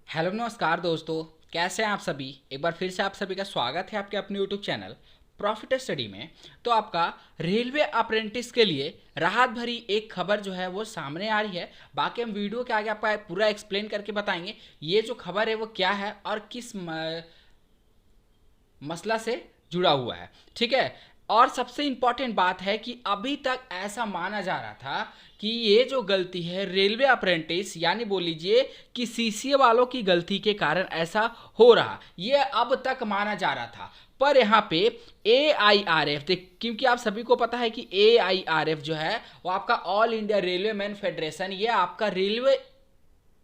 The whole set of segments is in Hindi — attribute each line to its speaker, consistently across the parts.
Speaker 1: हेलो नमस्कार दोस्तों। कैसे हैं आप सभी। एक बार फिर से आप सभी का स्वागत है आपके अपने यूट्यूब चैनल प्रॉफिट स्टडी में। तो आपका रेलवे अप्रेंटिस के लिए राहत भरी एक खबर जो है वो सामने आ रही है। बाकी हम वीडियो के आगे आपका पूरा एक्सप्लेन करके बताएंगे ये जो खबर है वो क्या है और किस मसला से जुड़ा हुआ है। ठीक है। और सबसे इंपॉर्टेंट बात है कि अभी तक ऐसा माना जा रहा था कि ये जो गलती है रेलवे अप्रेंटिस यानी बोल लीजिए कि सीसीए वालों की गलती के कारण ऐसा हो रहा, ये अब तक माना जा रहा था। पर यहाँ पे ए आई आर एफ देख, क्योंकि आप सभी को पता है कि ए आई आर एफ जो है वो आपका all India railway man federation, ये आपका रेलवे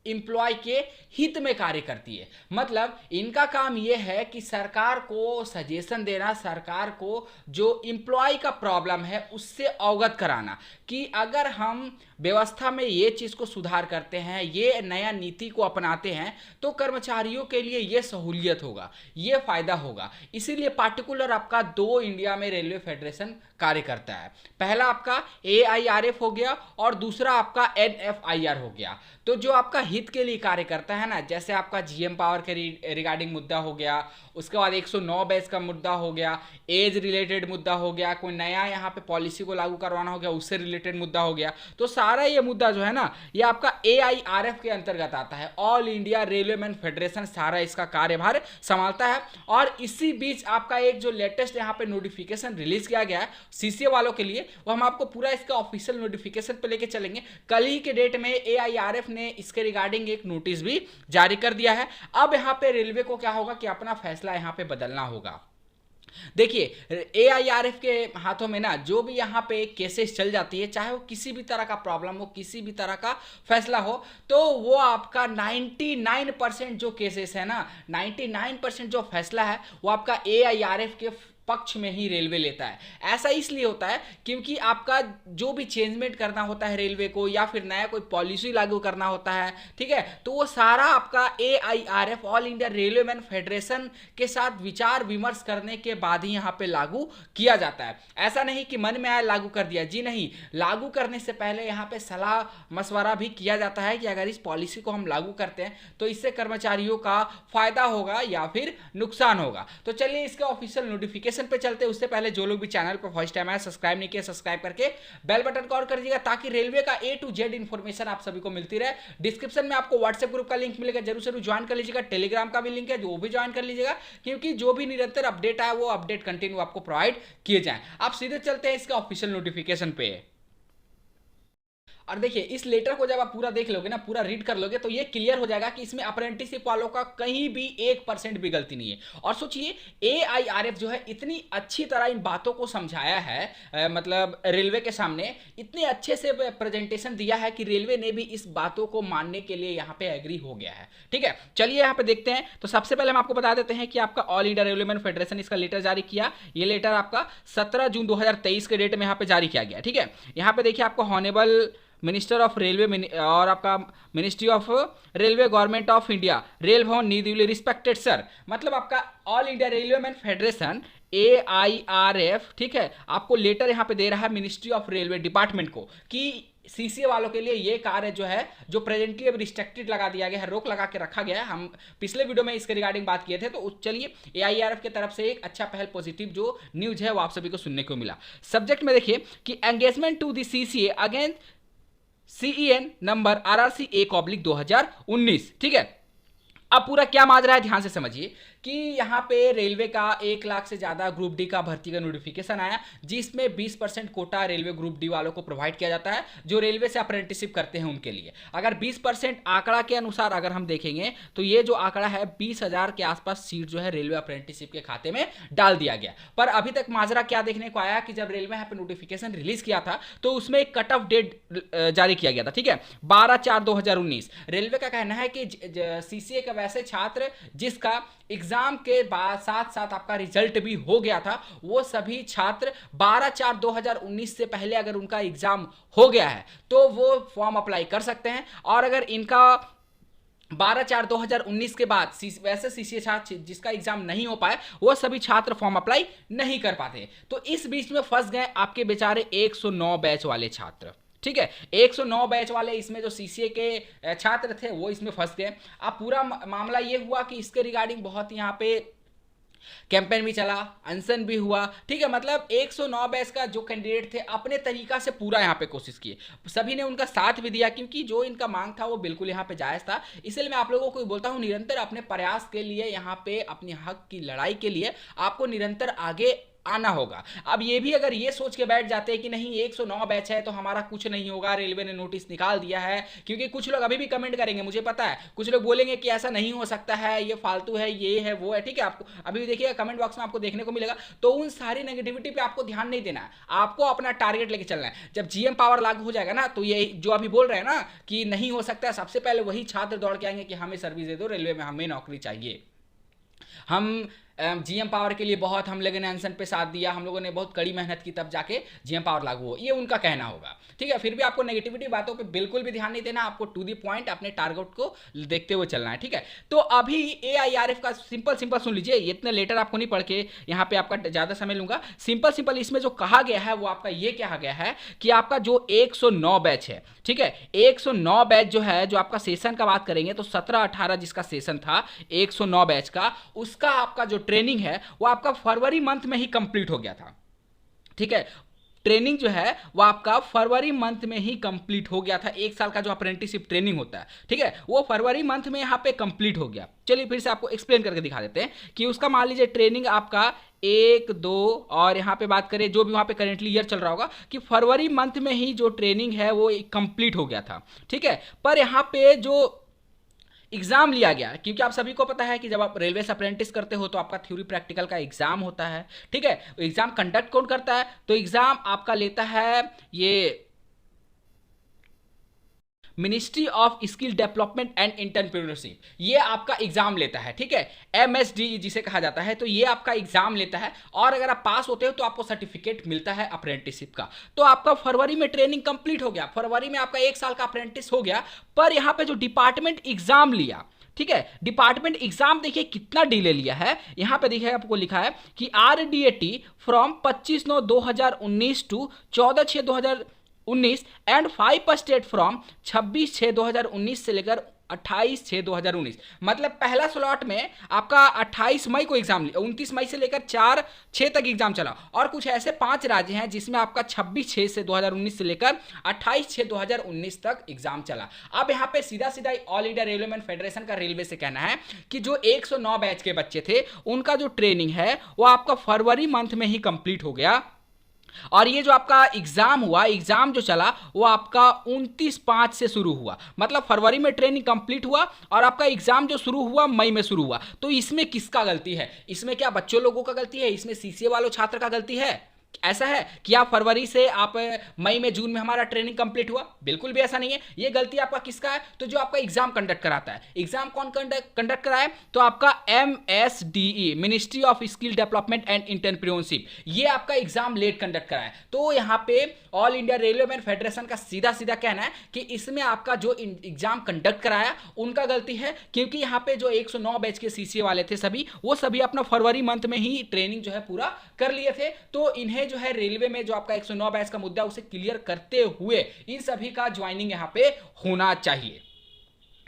Speaker 1: इम्प्लॉय के हित में कार्य करती है। मतलब इनका काम यह है कि सरकार को सजेशन देना, सरकार को जो इम्प्लॉय का प्रॉब्लम है उससे अवगत कराना कि अगर हम व्यवस्था में ये चीज़ को सुधार करते हैं, ये नया नीति को अपनाते हैं तो कर्मचारियों के लिए ये सहूलियत होगा, ये फायदा होगा। इसीलिए पार्टिकुलर आपका दो इंडिया में रेलवे फेडरेशन कार्य करता है। पहला आपका ए आई आर एफ हो गया और दूसरा आपका एन एफ आई आर हो गया। तो जो आपका हित के लिए कार्य करता है ना, जैसे आपका जीएम पावर के रिगार्डिंग मुद्दा हो गया, उसके बाद 109 बैच का मुद्दा हो गया, एज रिलेटेड मुद्दा हो गया, कोई नया यहाँ पे पॉलिसी को लागू करवाना हो गया उससे रिलेटेड मुद्दा हो गया, तो सारा ये मुद्दा जो है ना ये आपका एआईआरएफ के अंतर्गत आता है। All India railway man federation सारा इसका कार्यभार संभालता है। और इसी बीच आपका एक जो लेटेस्ट यहाँ पे नोटिफिकेशन रिलीज किया गया है सीसीए वालों के लिए, वो हम आपको पूरा इसका ऑफिशियल नोटिफिकेशन पे लेके चलेंगे। कल ही के डेट में एआईआरएफ ने इसके रिगार्डिंग एक नोटिस भी जारी कर दिया है। अब यहाँ पे रेलवे को क्या होगा कि अपना फैसला यहाँ पे बदलना होगा। देखिए एआईआरएफ के हाथों में ना जो भी यहाँ पे केसेस चल जाती है, चाहे वो किसी भी तरह का प्रॉब्लम हो, किसी भी तरह का फैसला हो, तो वो आपका 99% जो केसेस है ना, 99% जो फैसला है वो आपका एआईआरएफ के पक्ष में ही रेलवे लेता है। ऐसा इसलिए होता है क्योंकि आपका जो भी चेंजमेंट करना होता है रेलवे को, या फिर नया कोई पॉलिसी लागू करना होता है, ठीक है, तो वो सारा आपका AIRF all India railway man federation के साथ विचार विमर्श करने के बाद ही यहाँ पे लागू किया जाता है। ऐसा नहीं कि मन में आया लागू कर दिया, जी नहीं, लागू करने से पहले यहाँ पे सलाह मशवरा भी किया जाता है कि अगर इस पॉलिसी को हम लागू करते हैं तो इससे कर्मचारियों का फायदा होगा या फिर नुकसान होगा। तो चलिए इसका ऑफिशियल नोटिफिकेशन पे चलते हैं। उससे पहले जो लोग भी चैनल पर फर्स्ट टाइम आए, सब्सक्राइब नहीं किया, सब्सक्राइब करके बेल बटन को ऑन कर दीजिएगा ताकि रेलवे का ए टू जेड इंफॉर्मेशन आप सभी को मिलती रहे। डिस्क्रिप्शन में आपको व्हाट्सएप ग्रुप का लिंक मिलेगा, जरूर जरूर ज्वाइन कर लीजिएगा। टेलीग्राम का भी लिंक है, वो भी ज्वाइन कर लीजिएगा, क्योंकि जो भी निरंतर अपडेट आए वो अपडेट कंटिन्यू आपको प्रोवाइड किए जाएं। आप सीधे चलते हैं इसका ऑफिशियल नोटिफिकेशन पे। और देखिए इस लेटर को जब आप पूरा देख लोगे ना, पूरा रीड कर लोगे, तो ये क्लियर हो जाएगा कि इसमें अप्रेंटिसशिप वालों का कहीं भी 1% भी गलती नहीं है। और सोचिए एआईआरएफ जो है इतनी अच्छी तरह इन बातों को समझाया है, मतलब रेलवे के सामने इतने अच्छे से प्रेजेंटेशन दिया है कि रेलवे ने भी इस बातों को मानने के लिए यहाँ पे एग्री हो गया है। ठीक है, चलिए यहाँ पे देखते हैं। तो सबसे पहले हम आपको बता देते हैं कि आपका all India railway man federation इसका लेटर जारी किया। ये लेटर आपका 17 जून 2023 के डेट में यहाँ पे जारी किया गया। ठीक है, यहाँ पे देखिए आपको हॉनेबल मिनिस्टर ऑफ रेलवे और आपका ministry of railway government of India, rail भवन न्यू दिल्ली, रिस्पेक्टेड सर, मतलब आपका all India railway man federation AIRF, ठीक है, आपको लेटर यहाँ पे दे रहा है मिनिस्ट्री ऑफ रेलवे डिपार्टमेंट को कि सीसीए वालों के लिए ये कार्य जो है, जो प्रेजेंटली अब रिस्ट्रिक्टेड लगा दिया गया है, रोक लगा के रखा गया है। हम पिछले वीडियो में इसके रिगार्डिंग बात किए थे। तो चलिए एआईआरएफ की तरफ से एक अच्छा पहल पॉजिटिव जो न्यूज है वो आप सभी को सुनने को मिला। सब्जेक्ट में देखिए कि engagement to the CCA against CEN number RRC 1/2019। ठीक है, अब पूरा क्या माजरा है ध्यान से समझिए कि यहाँ पे रेलवे का 1 लाख से ज़्यादा ग्रुप डी का भर्ती का नोटिफिकेशन आया, जिसमें 20% कोटा रेलवे ग्रुप डी वालों को प्रोवाइड किया जाता है जो रेलवे से अप्रेंटिसशिप करते हैं उनके लिए। अगर 20% आंकड़ा के अनुसार अगर हम देखेंगे तो ये जो आंकड़ा है 20,000 के आसपास सीट जो है रेलवे अप्रेंटिसशिप के खाते में डाल दिया गया। पर अभी तक माजरा क्या देखने को आया कि जब रेलवे यहाँ पे नोटिफिकेशन रिलीज किया था तो उसमें एक कट ऑफ डेट जारी किया गया था। ठीक है, 12/4/2019। रेलवे का कहना है कि सीसीए का वैसे छात्र जिसका एग्जाम के बाद साथ साथ आपका रिजल्ट भी हो गया था, वो सभी छात्र 12/4/2019 से पहले अगर उनका एग्जाम हो गया है तो वो फॉर्म अप्लाई कर सकते हैं। और अगर इनका 12/4/2019 के बाद वैसे सीसीए छात्र जिसका एग्जाम नहीं हो पाए, वो सभी छात्र फॉर्म अप्लाई नहीं कर पाते। तो इस बीच में फंस गए आपके बेचारे 109 बैच वाले छात्र। ठीक है। 109 बैच वाले इसमें जो सीसीए के छात्र थे वो इसमें फंस गए। अब पूरा मामला ये हुआ कि इसके रिगार्डिंग बहुत यहाँ पे कैंपेन भी चला, अनशन भी हुआ, ठीक है। मतलब 109 बैच का जो कैंडिडेट थे अपने तरीका से पूरा यहाँ पे कोशिश किए, सभी ने उनका साथ भी दिया, क्योंकि जो इनका मांग था वो बिल्कुल यहाँ पे जायज़ था। इसलिए मैं आप लोगों को बोलता हूँ निरंतर अपने प्रयास के लिए, यहाँ पे अपने हक की लड़ाई के लिए आपको निरंतर आगे आना होगा। अब ये भी अगर ये सोच के बैठ जाते हैं कि नहीं 109 बैच है तो हमारा कुछ नहीं होगा, रेलवे ने नोटिस निकाल दिया है, क्योंकि कुछ लोग अभी भी कमेंट करेंगे, मुझे पता है कुछ लोग बोलेंगे कि ऐसा नहीं हो सकता है, ये फालतू है, ये है वो है, ठीक है। आपको अभी देखिए कमेंट बॉक्स में आपको देखने को मिलेगा। तो उन सारी नेगेटिविटी पे आपको ध्यान नहीं देना है, आपको अपना टारगेट लेके चलना है। जब जीएम पावर लागू हो जाएगा ना, तो ये जो अभी बोल रहे हैं ना कि नहीं हो सकता है, सबसे पहले वही छात्र दौड़ के आएंगे कि हमें सर्विस दे दो, रेलवे में हमें नौकरी चाहिए। हम जीएम पावर के लिए बहुत हम लोगों ने अनशन पे साथ दिया, हम लोगों ने बहुत कड़ी मेहनत की, तब जाके जीएम पावर लागू हो, ये उनका कहना होगा, ठीक है। फिर भी आपको नेगेटिविटी बातों पे बिल्कुल भी ध्यान नहीं देना, आपको टू दी पॉइंट अपने टारगेट को देखते हुए चलना है, ठीक है। तो अभी एआईआरएफ का सिंपल सुन लीजिए, इतने लेटर आपको नहीं पढ़ के यहाँ पे आपका ज़्यादा समय लूंगा। सिंपल इसमें जो कहा गया है वो आपका ये कहा गया है कि आपका जो 109 बैच है, ठीक है, 109 बैच जो है, जो आपका सेशन का बात करेंगे तो 17-18 जिसका सेशन था 109 बैच का, उसका आपका जो ट्रेनिंग है वो आपका फरवरी मंथ में ही कंप्लीट हो गया था, ठीक है। ट्रेनिंग जो है वो आपका फरवरी मंथ में ही कंप्लीट हो गया था। एक साल का जो अप्रेंटिसशिप ट्रेनिंग होता है, ठीक है, वो फरवरी मंथ में यहाँ पे कंप्लीट हो गया। चलिए फिर से आपको एक्सप्लेन करके दिखा देते हैं कि उसका मान लीजिए ट्रेनिंग आपका 1, 2 और यहाँ पे बात करें जो भी वहाँ पे करेंटली ईयर चल रहा होगा कि फरवरी मंथ में ही जो ट्रेनिंग है वो कंप्लीट हो गया था, ठीक है। पर यहाँ पे जो एग्जाम लिया गया, क्योंकि आप सभी को पता है कि जब आप रेलवे से अप्रेंटिस करते हो तो आपका थ्योरी प्रैक्टिकल का एग्जाम होता है, ठीक है। एग्जाम कंडक्ट कौन करता है, तो एग्जाम आपका लेता है ये ministry of skill development and entrepreneurship, ये आपका एग्जाम लेता है, ठीक है, एमएसडी जिसे कहा जाता है। तो ये आपका एग्जाम लेता है और अगर आप पास होते हो तो आपको सर्टिफिकेट मिलता है अप्रेंटिसशिप का। तो आपका फरवरी में ट्रेनिंग कंप्लीट हो गया, फरवरी में आपका 1 साल का अप्रेंटिस हो गया। पर यहां पे जो डिपार्टमेंट एग्जाम लिया, ठीक है, डिपार्टमेंट एग्जाम देखिए कितना डिले लिया है। यहां पे देखिए आपको लिखा है कि RDAT from 25/9/2019 to 14/6/2019 and 5 state from 26/6/2019 से लेकर 28/6/2019। मतलब पहला स्लॉट में आपका 28 मई को एग्जाम, 29 मई से लेकर 4/6 तक एग्जाम चला। और कुछ ऐसे 5 राज्य हैं जिसमें आपका 26/6/2019 से लेकर 28/6/2019 तक एग्जाम चला। अब यहाँ पे सीधा ऑल इंडिया रेलवेमैन फेडरेशन का रेलवे से कहना है कि जो 109 बैच के बच्चे थे उनका जो ट्रेनिंग है वो आपका फरवरी मंथ में ही कंप्लीट हो गया। और ये जो आपका एग्जाम हुआ, एग्जाम जो चला वो आपका 29/5 से शुरू हुआ, मतलब फरवरी में ट्रेनिंग कंप्लीट हुआ और आपका एग्जाम जो शुरू हुआ मई में शुरू हुआ। तो इसमें किसका गलती है, इसमें क्या बच्चों लोगों का गलती है, इसमें सीसीए वालों छात्र का गलती है? ऐसा है कि आप फरवरी से आप मई में जून में हमारा ट्रेनिंग कंप्लीट हुआ, बिल्कुल भी ऐसा नहीं है। ये गलती आपका किसका है, तो जो आपका एग्जाम कंडक्ट कराता है। एग्जाम कौन कंडक्ट कराए, तो आपका MSDE ministry of skill development and entrepreneurship, ये आपका एग्जाम लेट कंडक्ट कराए। तो यहाँ पे ऑल इंडिया रेलवेमैन फेडरेशन का सीधा कहना है कि इसमें आपका जो एग्जाम कंडक्ट कराया उनका गलती है, क्योंकि यहाँ पे जो 109 बैच के सीसीए वाले थे वो सभी अपना फरवरी मंथ में ही ट्रेनिंग जो है पूरा कर लिए थे। तो इन्हें जो है रेलवे में जो आपका 109 बैच का मुद्दा उसे क्लियर करते हुए इन सभी का ज्वाइनिंग यहां पे होना चाहिए,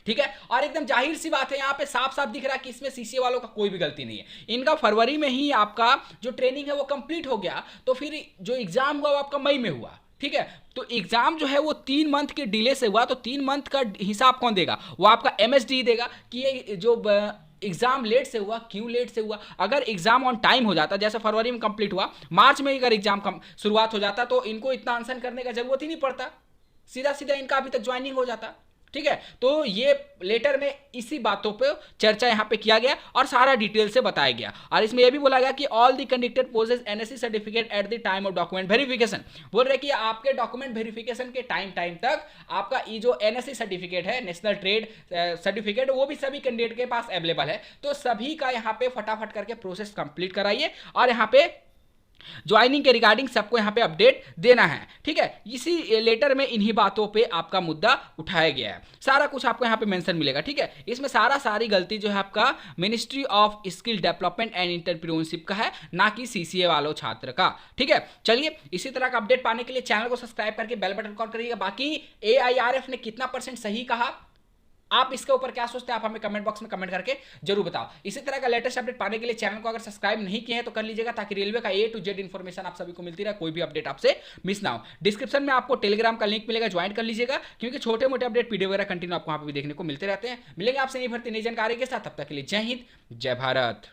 Speaker 1: ठीक है। और एकदम जाहिर सी बात है, यहां पे साफ दिख रहा है कि इसमें सीसीए वालों का कोई भी गलती नहीं है। इनका फरवरी में ही आपका जो ट्रेनिंग है वो कंप्लीट हो गया, तो फिर जो एग्जाम हुआ वो आपका मई में हुआ, ठीक है। तो एग्जाम जो है वो 3 मंथ के डिले से हुआ, तो 3 मंथ का हिसाब कौन देगा, वो आपका MSD देगा कि ये जो एग्जाम लेट से हुआ, क्यों लेट से हुआ। अगर एग्जाम ऑन टाइम हो जाता, जैसे फरवरी में कंप्लीट हुआ, मार्च में अगर एग्जाम शुरुआत हो जाता तो इनको इतना आंसर करने का जरूरत ही नहीं पड़ता, सीधा इनका अभी तक ज्वाइनिंग हो जाता, ठीक है। तो ये लेटर में इसी बातों पे चर्चा यहां पे किया गया और सारा डिटेल से बताया गया। और इसमें यह भी बोला गया कि all the candidate possess NSE certificate at the time of document verification. बोल रहे कि आपके डॉक्यूमेंट वेरिफिकेशन के टाइम तक आपका ये जो NSE सर्टिफिकेट है, नेशनल ट्रेड सर्टिफिकेट, वो भी सभी कैंडिडेट के पास अवेलेबल है। तो सभी का यहाँ पे फटाफट करके प्रोसेस कंप्लीट कराइए और यहाँ पे ज्वाइनिंग के रिगार्डिंग सबको यहाँ पे अपडेट देना है, ठीक है। इसी लेटर में इन्हीं बातों पे आपका मुद्दा उठाया गया है, सारा कुछ आपको यहाँ पे मेंशन मिलेगा, ठीक है। इसमें सारी गलती जो है आपका ministry of skill development and entrepreneurship का है, ना कि सीसीए वालों छात्र का, ठीक है। चलिए, इसी तरह का अपडेट पाने के लिए चैनल को सब्सक्राइब करके बेल बटन कॉल करिएगा। बाकी AIRF ने कितना % सही कहा, आप इसके ऊपर क्या सोचते हैं, आप हमें कमेंट बॉक्स में कमेंट करके जरूर बताओ। इसी तरह का लेटेस्ट अपडेट पाने के लिए चैनल को अगर सब्सक्राइब नहीं किए हैं तो कर लीजिएगा, ताकि रेलवे का A to Z इंफॉर्मेशन आप सभी को मिलती रहे, कोई भी अपडेट आपसे मिस ना हो। डिस्क्रिप्शन में आपको टेलीग्राम का लिंक मिलेगा, ज्वाइन कर लीजिएगा, क्योंकि छोटे मोटे अपडेट पीडीएफ वगैरह कंटिन्यू आपको वहां पर भी देखने को मिलते रहते हैं। मिलेंगे आपसे नई भर्ती नई जानकारी के साथ, तब तक के लिए जय हिंद, जय भारत।